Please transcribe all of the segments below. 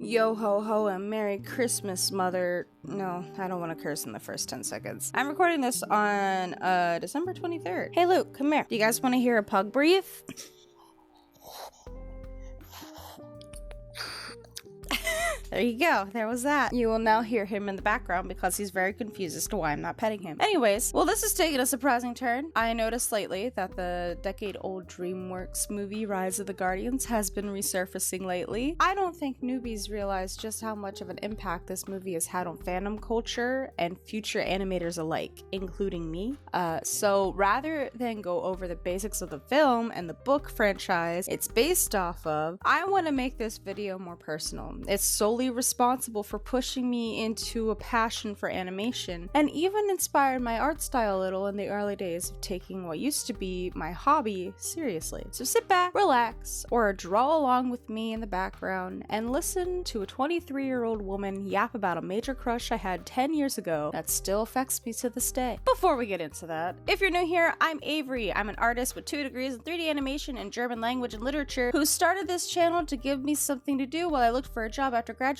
Yo ho ho and Merry Christmas, mother. No, I don't want to curse in the first 10 seconds. I'm recording this on December 23rd. Hey Luke, come here. Do you guys want to hear a pug breathe? There you go. There was that. You will now hear him in the background because he's very confused as to why I'm not petting him. Anyways, well, this is taking a surprising turn. I noticed lately that the decade-old DreamWorks movie Rise of the Guardians has been resurfacing lately. I don't think newbies realize just how much of an impact this movie has had on fandom culture and future animators alike, including me. So rather than go over the basics of the film and the book franchise it's based off of, I want to make this video more personal. It's solely responsible for pushing me into a passion for animation and even inspired my art style a little in the early days of taking what used to be my hobby seriously. So sit back, relax, or draw along with me in the background and listen to a 23-year-old woman yap about a major crush I had 10 years ago that still affects me to this day. Before we get into that, if you're new here, I'm Avery. I'm an artist with 2 degrees in 3D animation and German language and literature who started this channel to give me something to do while I looked for a job after graduating.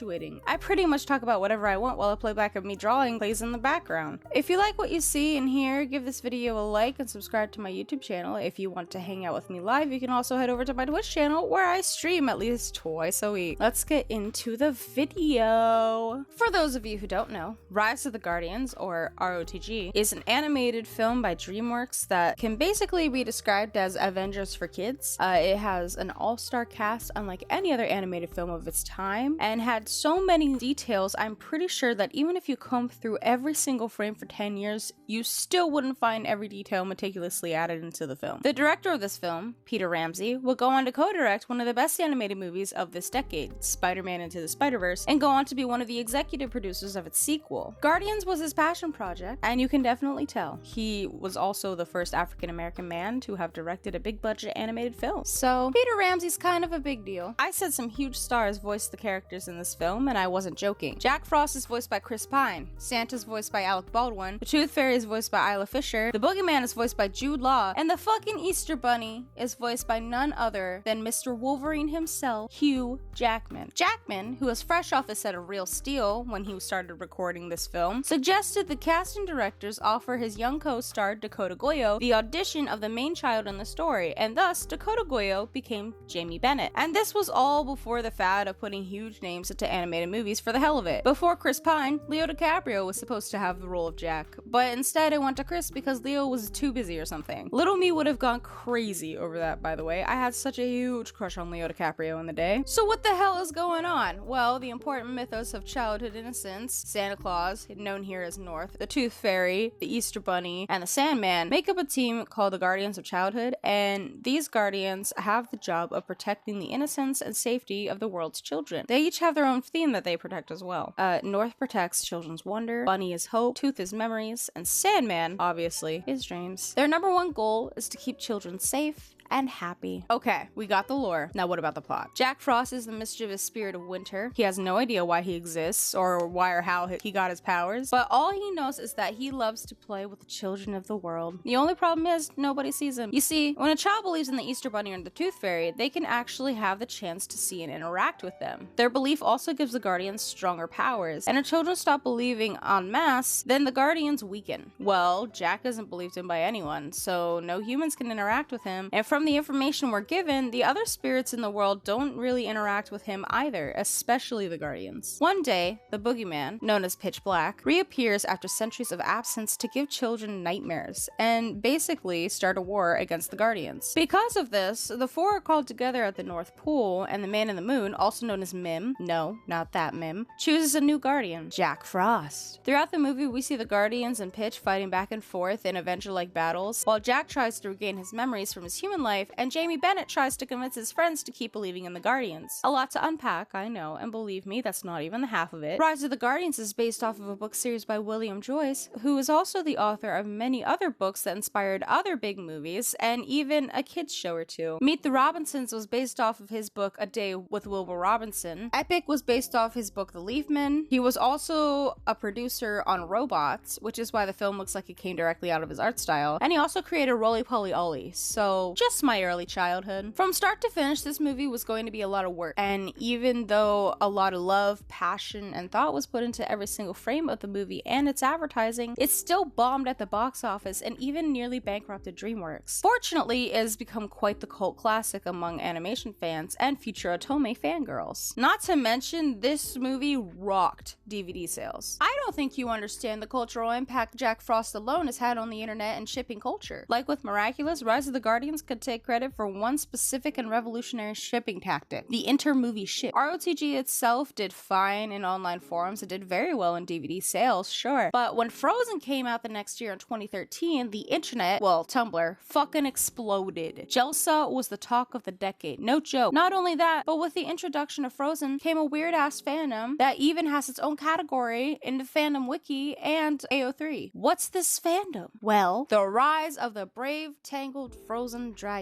I pretty much talk about whatever I want while a playback of me drawing plays in the background. If you like what you see and hear, give this video a like and subscribe to my YouTube channel. If you want to hang out with me live, you can also head over to my Twitch channel where I stream at least twice a week. Let's get into the video. For those of you who don't know, Rise of the Guardians, or ROTG, is an animated film by DreamWorks that can basically be described as Avengers for kids. It has an all-star cast unlike any other animated film of its time and had so many details. I'm pretty sure that even if you comb through every single frame for 10 years, you still wouldn't find every detail meticulously added into the film. The director of this film, Peter Ramsey, will go on to co-direct one of the best animated movies of this decade, Spider-Man Into the Spider-Verse, and go on to be one of the executive producers of its sequel. Guardians was his passion project, and you can definitely tell. He was also the first African-American man to have directed a big-budget animated film. So, Peter Ramsey's kind of a big deal. I said some huge stars voiced the characters in this film, and I wasn't joking. Jack Frost is voiced by Chris Pine, Santa's voiced by Alec Baldwin, the Tooth Fairy is voiced by Isla Fisher, the Boogeyman is voiced by Jude Law, and the fucking Easter Bunny is voiced by none other than Mr. Wolverine himself, Hugh Jackman. Jackman, who was fresh off a set of Real Steel when he started recording this film, suggested the cast and directors offer his young co-star Dakota Goyo the audition of the main child in the story, and thus Dakota Goyo became Jamie Bennett. And this was all before the fad of putting huge names into animated movies for the hell of it. Before Chris Pine, Leo DiCaprio was supposed to have the role of Jack, but instead it went to Chris because Leo was too busy or something. Little me would have gone crazy over that, by the way. I had such a huge crush on Leo DiCaprio in the day. So what the hell is going on? Well, the important mythos of childhood innocence, Santa Claus, known here as North, the Tooth Fairy, the Easter Bunny, and the Sandman make up a team called the Guardians of Childhood, and these guardians have the job of protecting the innocence and safety of the world's children. They each have their own theme that they protect as well. North protects children's wonder, Bunny is hope, Tooth is memories, and Sandman, obviously, is dreams. Their number one goal is to keep children safe and happy. Okay, we got the lore. Now what about the plot? Jack Frost is the mischievous spirit of winter. He has no idea why he exists or why or how he got his powers, but all he knows is that he loves to play with the children of the world. The only problem is nobody sees him. You see, when a child believes in the Easter Bunny or the Tooth Fairy, they can actually have the chance to see and interact with them. Their belief also gives the Guardians stronger powers, and if children stop believing en masse, then the Guardians weaken. Well, Jack isn't believed in by anyone, so no humans can interact with him, and from the information we're given, the other spirits in the world don't really interact with him either, especially the Guardians. One day, the Boogeyman, known as Pitch Black, reappears after centuries of absence to give children nightmares, and basically start a war against the Guardians. Because of this, the four are called together at the North Pole, and the Man in the Moon, also known as Mim, no, not that Mim, chooses a new Guardian, Jack Frost. Throughout the movie, we see the Guardians and Pitch fighting back and forth in Avenger-like battles, while Jack tries to regain his memories from his human life, and Jamie Bennett tries to convince his friends to keep believing in the Guardians. A lot to unpack, I know, and believe me, that's not even the half of it. Rise of the Guardians is based off of a book series by William Joyce, who is also the author of many other books that inspired other big movies, and even a kids show or two. Meet the Robinsons was based off of his book A Day with Wilbur Robinson. Epic was based off his book The Leafman. He was also a producer on Robots, which is why the film looks like it came directly out of his art style, and he also created Roly Poly Ollie. So just That's my early childhood. From start to finish, this movie was going to be a lot of work, and even though a lot of love, passion, and thought was put into every single frame of the movie and its advertising, it still bombed at the box office and even nearly bankrupted DreamWorks. Fortunately, it has become quite the cult classic among animation fans and future Otome fangirls. Not to mention, this movie rocked DVD sales. I don't think you understand the cultural impact Jack Frost alone has had on the internet and shipping culture. Like with Miraculous, Rise of the Guardians could take credit for one specific and revolutionary shipping tactic: the inter-movie ship. ROTG itself did fine in online forums. It did very well in DVD sales, sure. But when Frozen came out the next year in 2013, the internet, well, Tumblr, fucking exploded. Jelsa was the talk of the decade. No joke. Not only that, but with the introduction of Frozen came a weird-ass fandom that even has its own category in the fandom wiki and AO3. What's this fandom? Well, the rise of the brave, tangled frozen dragons.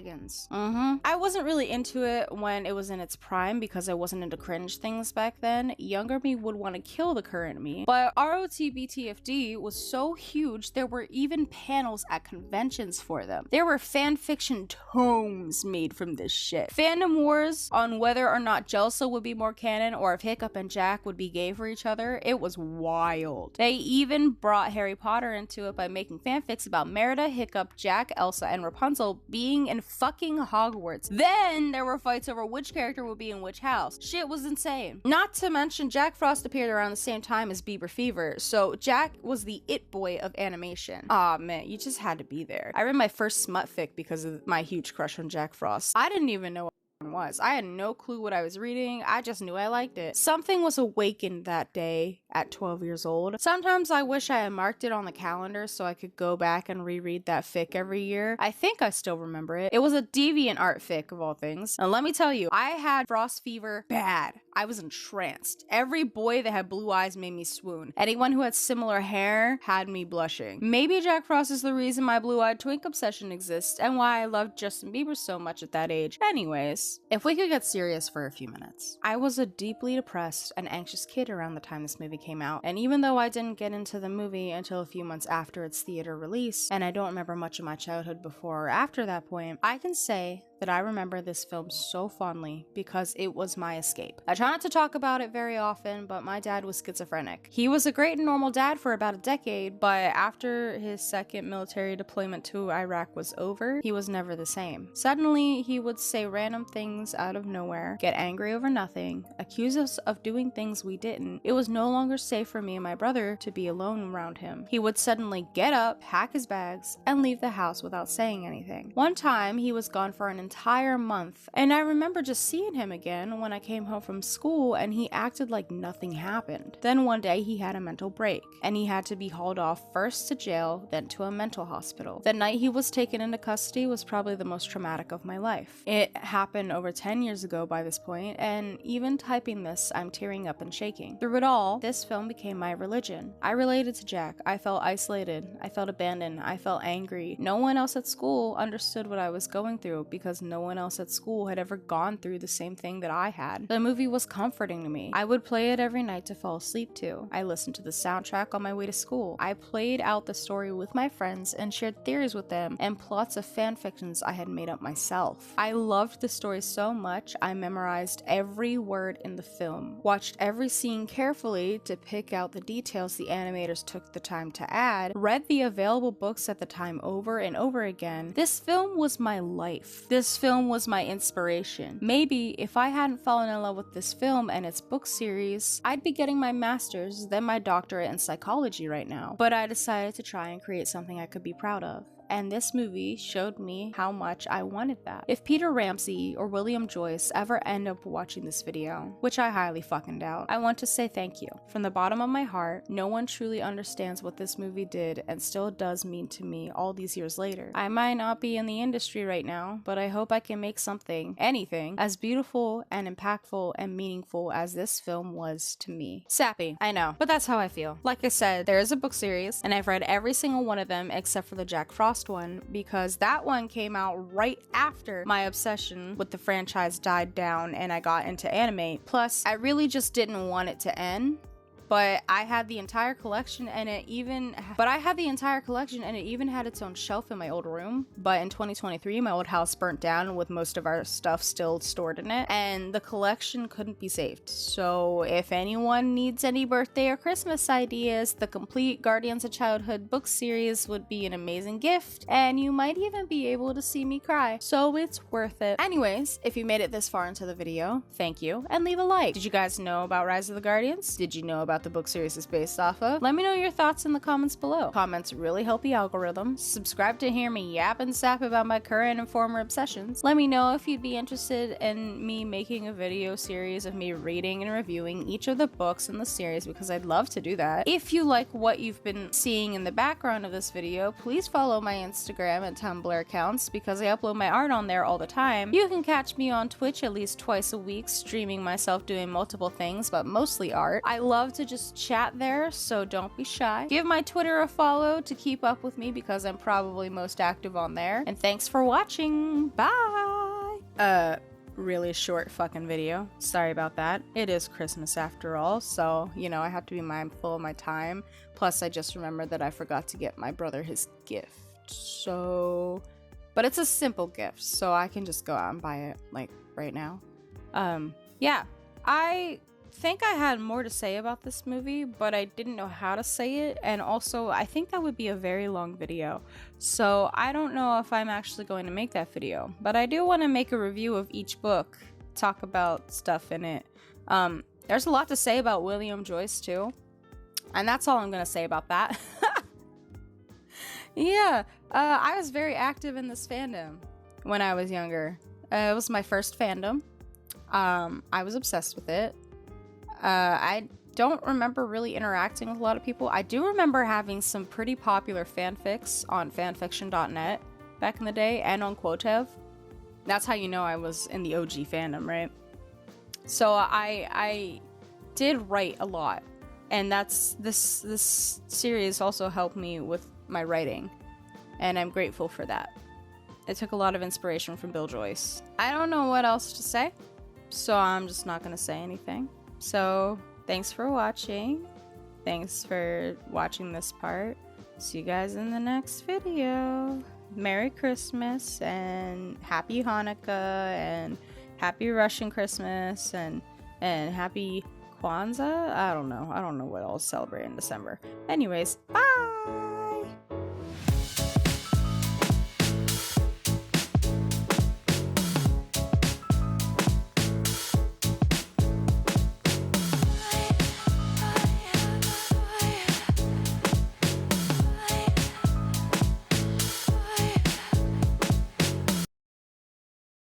I wasn't really into it when it was in its prime because I wasn't into cringe things back then. Younger me would want to kill the current me. But ROTBTFD was so huge, there were even panels at conventions for them. There were fanfiction tomes made from this shit. Fandom wars on whether or not Jelsa would be more canon or if Hiccup and Jack would be gay for each other. It was wild. They even brought Harry Potter into it by making fanfics about Merida, Hiccup, Jack, Elsa, and Rapunzel being in fucking Hogwarts. Then there were fights over which character would be in which house. Shit was insane. Not to mention, Jack Frost appeared around the same time as Bieber Fever, so Jack was the it boy of animation. Aw man, you just had to be there. I read my first smut fic because of my huge crush on Jack Frost. I didn't even know was. I had no clue what I was reading. I just knew I liked it. Something was awakened that day at 12 years old. Sometimes I wish I had marked it on the calendar so I could go back and reread that fic every year. I think I still remember it. It was a deviant art fic of all things. And let me tell you, I had frost fever bad. I was entranced. Every boy that had blue eyes made me swoon. Anyone who had similar hair had me blushing. Maybe Jack Frost is the reason my blue-eyed twink obsession exists and why I loved Justin Bieber so much at that age. Anyways, if we could get serious for a few minutes. I was a deeply depressed and anxious kid around the time this movie came out, and even though I didn't get into the movie until a few months after its theater release, and I don't remember much of my childhood before or after that point, I can say that I remember this film so fondly because it was my escape. I try not to talk about it very often, but my dad was schizophrenic. He was a great and normal dad for about a decade, but after his second military deployment to Iraq was over, he was never the same. Suddenly, he would say random things out of nowhere, get angry over nothing, accuse us of doing things we didn't. It was no longer safe for me and my brother to be alone around him. He would suddenly get up, pack his bags, and leave the house without saying anything. One time, he was gone for an entire month, and I remember just seeing him again when I came home from school, and he acted like nothing happened. Then one day he had a mental break, and he had to be hauled off first to jail, then to a mental hospital. The night he was taken into custody was probably the most traumatic of my life. It happened over 10 years ago by this point, and even typing this, I'm tearing up and shaking. Through it all, this film became my religion. I related to Jack. I felt isolated. I felt abandoned. I felt angry. No one else at school understood what I was going through because no one else at school had ever gone through the same thing that I had. The movie was comforting to me. I would play it every night to fall asleep to. I listened to the soundtrack on my way to school. I played out the story with my friends and shared theories with them and plots of fan fictions I had made up myself. I loved the story so much I memorized every word in the film, watched every scene carefully to pick out the details the animators took the time to add, read the available books at the time over and over again. This film was my life. This film was my inspiration. Maybe if I hadn't fallen in love with this film and its book series, I'd be getting my master's, then my doctorate in psychology right now. But I decided to try and create something I could be proud of. And this movie showed me how much I wanted that. If Peter Ramsey or William Joyce ever end up watching this video, which I highly fucking doubt, I want to say thank you. From the bottom of my heart, no one truly understands what this movie did and still does mean to me all these years later. I might not be in the industry right now, but I hope I can make something, anything, as beautiful and impactful and meaningful as this film was to me. Sappy, I know, but that's how I feel. Like I said, there is a book series, and I've read every single one of them except for the Jack Frost one, because that one came out right after my obsession with the franchise died down and I got into anime. Plus, I really just didn't want it to end. but I had the entire collection and it even had its own shelf in my old room. But in 2023, my old house burnt down with most of our stuff still stored in it, and the collection couldn't be saved. So if anyone needs any birthday or Christmas ideas, the complete Guardians of Childhood book series would be an amazing gift, and you might even be able to see me cry. So it's worth it. Anyways, if you made it this far into the video, thank you, and leave a like. Did you guys know about Rise of the Guardians? Did you know about the book series it's based off of? Let me know your thoughts in the comments below. Comments really help the algorithm. Subscribe to hear me yap and sap about my current and former obsessions. Let me know if you'd be interested in me making a video series of me reading and reviewing each of the books in the series, because I'd love to do that. If you like what you've been seeing in the background of this video, please follow my Instagram and Tumblr accounts, because I upload my art on there all the time. You can catch me on Twitch at least twice a week, streaming myself doing multiple things, but mostly art. I love to just chat there, so don't be shy. Give my Twitter a follow to keep up with me, because I'm probably most active on there. And thanks for watching. Bye! Really short fucking video. Sorry about that. It is Christmas after all, so, you know, I have to be mindful of my time. Plus, I just remembered that I forgot to get my brother his gift. So... But it's a simple gift, so I can just go out and buy it, like, right now. Yeah. I think I had more to say about this movie, but I didn't know how to say it, and also I think that would be a very long video, so I don't know if I'm actually going to make that video, but I do want to make a review of each book, talk about stuff in it. There's a lot to say about William Joyce too, and that's all I'm going to say about that. Yeah, I was very active in this fandom when I was younger. It was my first fandom. I was obsessed with it. I don't remember really interacting with a lot of people. I do remember having some pretty popular fanfics on fanfiction.net back in the day, and on Quotev. That's how you know I was in the OG fandom, right? So I did write a lot, and this series also helped me with my writing, and I'm grateful for that. It took a lot of inspiration from Bill Joyce. I don't know what else to say, so I'm just not gonna say anything. So, thanks for watching. Thanks for watching this part. See you guys in the next video. Merry Christmas and Happy Hanukkah and Happy Russian Christmas and Happy Kwanzaa? I don't know what I'll celebrate in December. Anyways, bye!